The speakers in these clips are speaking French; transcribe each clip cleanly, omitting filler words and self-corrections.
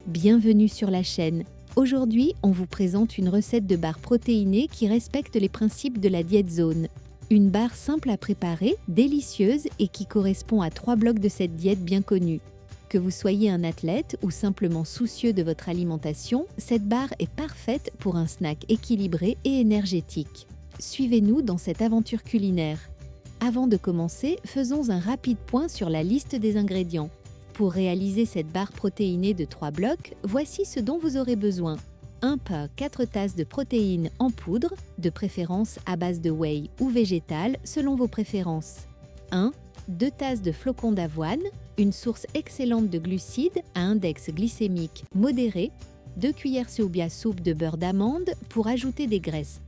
Bienvenue sur la chaîne. Aujourd'hui, on vous présente une recette de barre protéinée qui respecte les principes de la diète zone. Une barre simple à préparer, délicieuse et qui correspond à 3 blocs de cette diète bien connue. Que vous soyez un athlète ou simplement soucieux de votre alimentation, cette barre est parfaite pour un snack équilibré et énergétique. Suivez-nous dans cette aventure culinaire. Avant de commencer, faisons un rapide point sur la liste des ingrédients. Pour réaliser cette barre protéinée de 3 blocs, voici ce dont vous aurez besoin. 1 pas 4 tasses de protéines en poudre, de préférence à base de whey ou végétale selon vos préférences. 2 tasses de flocons d'avoine, une source excellente de glucides à index glycémique modéré, 2 cuillères à soupe de beurre d'amande pour ajouter des graisses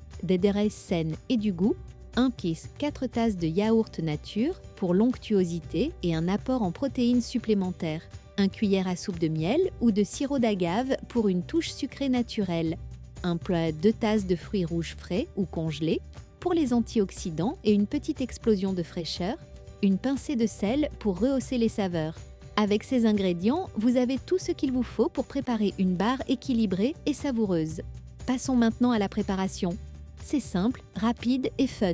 saines et du goût, 1 pisse 4 tasses de yaourt nature pour l'onctuosité et un apport en protéines supplémentaires, 1 cuillère à soupe de miel ou de sirop d'agave pour une touche sucrée naturelle, 1 plat 2 tasses de fruits rouges frais ou congelés pour les antioxydants et une petite explosion de fraîcheur, une pincée de sel pour rehausser les saveurs. Avec ces ingrédients, vous avez tout ce qu'il vous faut pour préparer une barre équilibrée et savoureuse. Passons maintenant à la préparation. C'est simple, rapide et fun.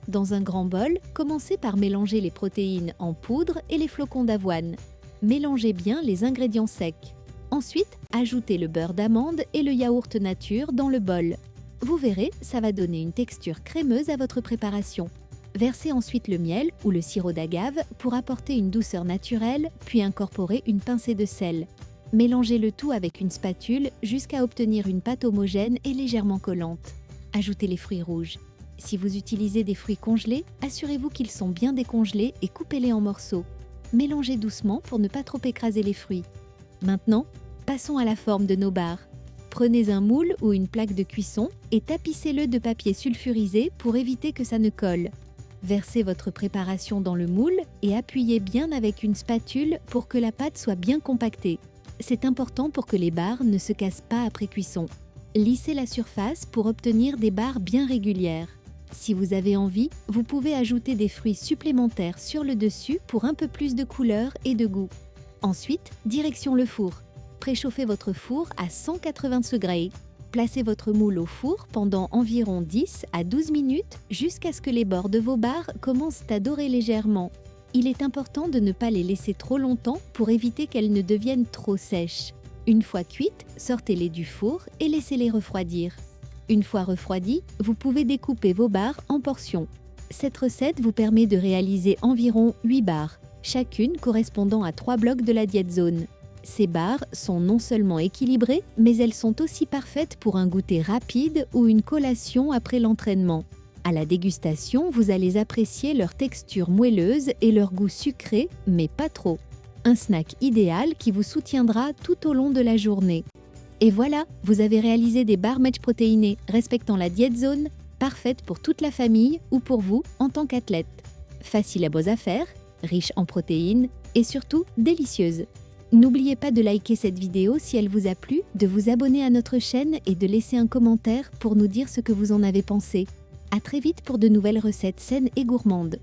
Dans un grand bol, commencez par mélanger les protéines en poudre et les flocons d'avoine. Mélangez bien les ingrédients secs. Ensuite, ajoutez le beurre d'amande et le yaourt nature dans le bol. Vous verrez, ça va donner une texture crémeuse à votre préparation. Versez ensuite le miel ou le sirop d'agave pour apporter une douceur naturelle, puis incorporez une pincée de sel. Mélangez le tout avec une spatule jusqu'à obtenir une pâte homogène et légèrement collante. Ajoutez les fruits rouges. Si vous utilisez des fruits congelés, assurez-vous qu'ils sont bien décongelés et coupez-les en morceaux. Mélangez doucement pour ne pas trop écraser les fruits. Maintenant, passons à la forme de nos barres. Prenez un moule ou une plaque de cuisson et tapissez-le de papier sulfurisé pour éviter que ça ne colle. Versez votre préparation dans le moule et appuyez bien avec une spatule pour que la pâte soit bien compactée. C'est important pour que les barres ne se cassent pas après cuisson. Lissez la surface pour obtenir des barres bien régulières. Si vous avez envie, vous pouvez ajouter des fruits supplémentaires sur le dessus pour un peu plus de couleur et de goût. Ensuite, direction le four. Préchauffez votre four à 180 degrés. Placez votre moule au four pendant environ 10 à 12 minutes jusqu'à ce que les bords de vos barres commencent à dorer légèrement. Il est important de ne pas les laisser trop longtemps pour éviter qu'elles ne deviennent trop sèches. Une fois cuites, sortez-les du four et laissez-les refroidir. Une fois refroidies, vous pouvez découper vos barres en portions. Cette recette vous permet de réaliser environ 8 barres, chacune correspondant à 3 blocs de la diète zone. Ces barres sont non seulement équilibrées, mais elles sont aussi parfaites pour un goûter rapide ou une collation après l'entraînement. À la dégustation, vous allez apprécier leur texture moelleuse et leur goût sucré, mais pas trop. Un snack idéal qui vous soutiendra tout au long de la journée. Et voilà, vous avez réalisé des barres match protéinées respectant la diète zone, parfaites pour toute la famille ou pour vous en tant qu'athlète. Facile à beaux à faire, riche en protéines et surtout délicieuse. N'oubliez pas de liker cette vidéo si elle vous a plu, de vous abonner à notre chaîne et de laisser un commentaire pour nous dire ce que vous en avez pensé. À très vite pour de nouvelles recettes saines et gourmandes.